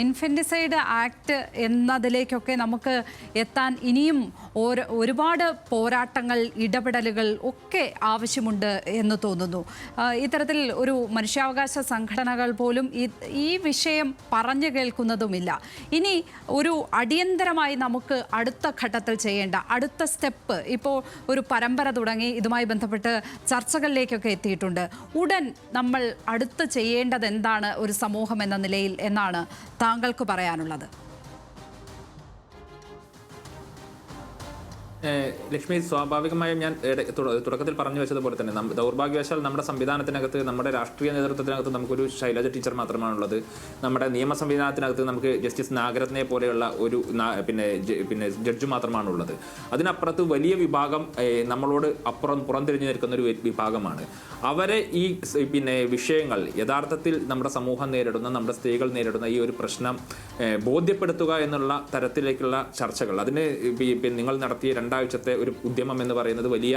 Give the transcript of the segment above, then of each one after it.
Infanticide act എന്നതിലേക്കൊക്കെ നമുക്ക് എത്താൻ ഇനിയും ഒരുപാട് പോരാട്ടങ്ങൾ, ഇടപെടലുകൾ ഒക്കെ ആവശ്യമുണ്ട് എന്ന് തോന്നുന്നു. ഇത്തരത്തിൽ ഒരു മനുഷ്യാവകാശ സംഘടനകൾ പോലും ഈ വിഷയം പറഞ്ഞു കേൾക്കുന്നതുമില്ല. ഇനി ഒരു അടിയന്തരമായി നമുക്ക് അടുത്ത ഘട്ടത്തിൽ ചെയ്യേണ്ട അടുത്ത സ്റ്റെപ്പ്, ഇപ്പോൾ ഒരു പരമ്പര തുടങ്ങി ഇതുമായി ബന്ധപ്പെട്ട് ചർച്ചകളിലേക്കൊക്കെ എത്തിയിട്ടുണ്ട്. ഉടൻ നമ്മൾ അടുത്ത് ചെയ്യേണ്ടത് എന്താണ് ഒരു സമൂഹം എന്ന നിലയിൽ എന്നാണ് താങ്കൾക്ക് പറയാനുള്ളത്? ലക്ഷ്മി, സ്വാഭാവികമായും ഞാൻ തുടക്കത്തിൽ പറഞ്ഞു വെച്ചതുപോലെ തന്നെ ദൗർഭാഗ്യവശാൽ നമ്മുടെ സംവിധാനത്തിനകത്ത്, നമ്മുടെ രാഷ്ട്രീയ നേതൃത്വത്തിനകത്ത് നമുക്കൊരു ശൈലജ ടീച്ചർ മാത്രമാണുള്ളത്. നമ്മുടെ നിയമ സംവിധാനത്തിനകത്ത് നമുക്ക് ജസ്റ്റിസ് നാഗരത്നെ പോലെയുള്ള ഒരു പിന്നെ ജഡ്ജ് മാത്രമാണുള്ളത്. അതിനപ്പുറത്ത് വലിയ വിഭാഗം നമ്മളോട് പുറംതിരിഞ്ഞു നിൽക്കുന്ന ഒരു വിഭാഗമാണ്. അവരെ ഈ വിഷയങ്ങൾ യഥാർത്ഥത്തിൽ നമ്മുടെ സമൂഹം നേരിടുന്ന, നമ്മുടെ സ്ത്രീകൾ നേരിടുന്ന ഈ ഒരു പ്രശ്നം ബോധ്യപ്പെടുത്തുക എന്നുള്ള തരത്തിലേക്കുള്ള ചർച്ചകൾ, അതിന് നിങ്ങൾ നടത്തിയ രണ്ടാഴ്ചത്തെ ഒരു ഉദ്യമം എന്ന് പറയുന്നത് വലിയ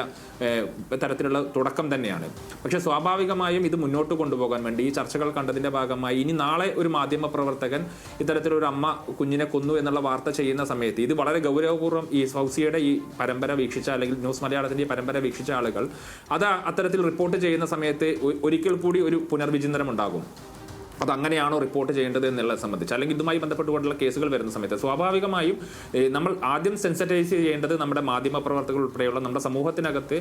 തരത്തിലുള്ള തുടക്കം തന്നെയാണ്. പക്ഷേ സ്വാഭാവികമായും ഇത് മുന്നോട്ട് കൊണ്ടുപോകാൻ വേണ്ടി ഈ ചർച്ചകൾ കണ്ടതിൻ്റെ ഭാഗമായി ഇനി നാളെ ഒരു മാധ്യമ പ്രവർത്തകൻ ഇത്തരത്തിലൊരു അമ്മ കുഞ്ഞിനെ കൊന്നു എന്നുള്ള വാർത്ത ചെയ്യുന്ന സമയത്ത് ഇത് വളരെ ഗൗരവപൂർവ്വം ഈ ഫൗസിയുടെ ഈ പരമ്പര വീക്ഷിച്ച, അല്ലെങ്കിൽ ന്യൂസ് മലയാളത്തിൻ്റെ ഈ പരമ്പര വീക്ഷിച്ച ആളുകൾ അത് അത്തരത്തിൽ റിപ്പോർട്ട് ചെയ്യുന്ന സമയത്ത് ഒരിക്കൽ കൂടി ഒരു പുനർവിചിന്തനം ഉണ്ടാകും. അതങ്ങനെയാണോ റിപ്പോർട്ട് ചെയ്യേണ്ടത് എന്നുള്ളത് സംബന്ധിച്ച്, അല്ലെങ്കിൽ ഇതുമായി ബന്ധപ്പെട്ടുകൊണ്ടുള്ള കേസുകൾ വരുന്ന സമയത്ത് സ്വാഭാവികമായും നമ്മൾ ആദ്യം സെൻസിറ്റൈസ് ചെയ്യേണ്ടത് നമ്മുടെ മാധ്യമ പ്രവർത്തകർ ഉൾപ്പെടെയുള്ള നമ്മുടെ സമൂഹത്തിനകത്ത്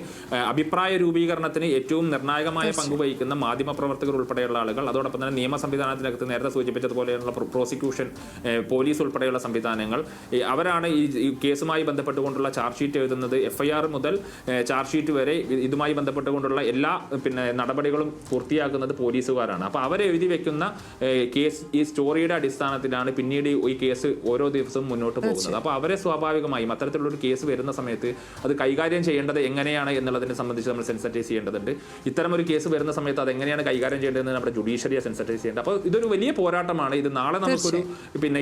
അഭിപ്രായ രൂപീകരണത്തിന് ഏറ്റവും നിർണായകമായ പങ്കുവഹിക്കുന്ന മാധ്യമ പ്രവർത്തകർ ഉൾപ്പെടെയുള്ള ആളുകൾ, അതോടൊപ്പം തന്നെ നിയമ സംവിധാനത്തിനകത്ത് നേരത്തെ സൂചിപ്പിച്ചതുപോലെയുള്ള പ്രോസിക്യൂഷൻ, പോലീസ് ഉൾപ്പെടെയുള്ള സംവിധാനങ്ങൾ, അവരാണ് ഈ കേസുമായി ബന്ധപ്പെട്ടുകൊണ്ടുള്ള ചാർജ് ഷീറ്റ് എഴുതുന്നത്. FIR മുതൽ ചാർജ് ഷീറ്റ് വരെ ഇതുമായി ബന്ധപ്പെട്ടുകൊണ്ടുള്ള എല്ലാ നടപടികളും പൂർത്തിയാക്കുന്നത് പോലീസുകാരാണ്. അപ്പോൾ അവരെഴുതി വെക്കുന്ന കേസ് ഈ സ്റ്റോറിയുടെ അടിസ്ഥാനത്തിലാണ് പിന്നീട് ഈ കേസ് ഓരോ ദിവസവും മുന്നോട്ട് പോകുന്നത്. അപ്പോൾ അവരെ സ്വാഭാവികമായും അത്തരത്തിലുള്ളൊരു കേസ് വരുന്ന സമയത്ത് അത് കൈകാര്യം ചെയ്യേണ്ടത് എങ്ങനെയാണ് എന്നുള്ളതിനെ സംബന്ധിച്ച് നമ്മൾ സെൻസിറ്റൈസ് ചെയ്യേണ്ടതുണ്ട്. ഇത്തരമൊരു കേസ് വരുന്ന സമയത്ത് അത് എങ്ങനെയാണ് കൈകാര്യം ചെയ്യേണ്ടതെന്ന് നമ്മുടെ ജുഡീഷ്യറിയെ സെൻസിറ്റൈസ് ചെയ്യേണ്ടത്. അപ്പോൾ ഇതൊരു വലിയ പോരാട്ടമാണ്. ഇത് നാളെ നമുക്കൊരു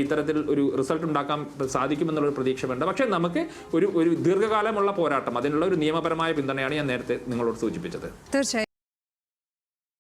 ഇത്തരത്തിൽ ഒരു റിസൾട്ട് ഉണ്ടാക്കാൻ സാധിക്കുമെന്നുള്ളൊരു പ്രതീക്ഷ വേണ്ട. പക്ഷേ നമുക്ക് ഒരു ദീർഘകാലമുള്ള പോരാട്ടം, അതിനുള്ള ഒരു നിയമപരമായ പിന്തുണയാണ് ഞാൻ നേരത്തെ നിങ്ങളോട് സൂചിപ്പിച്ചത്. തീർച്ചയായും.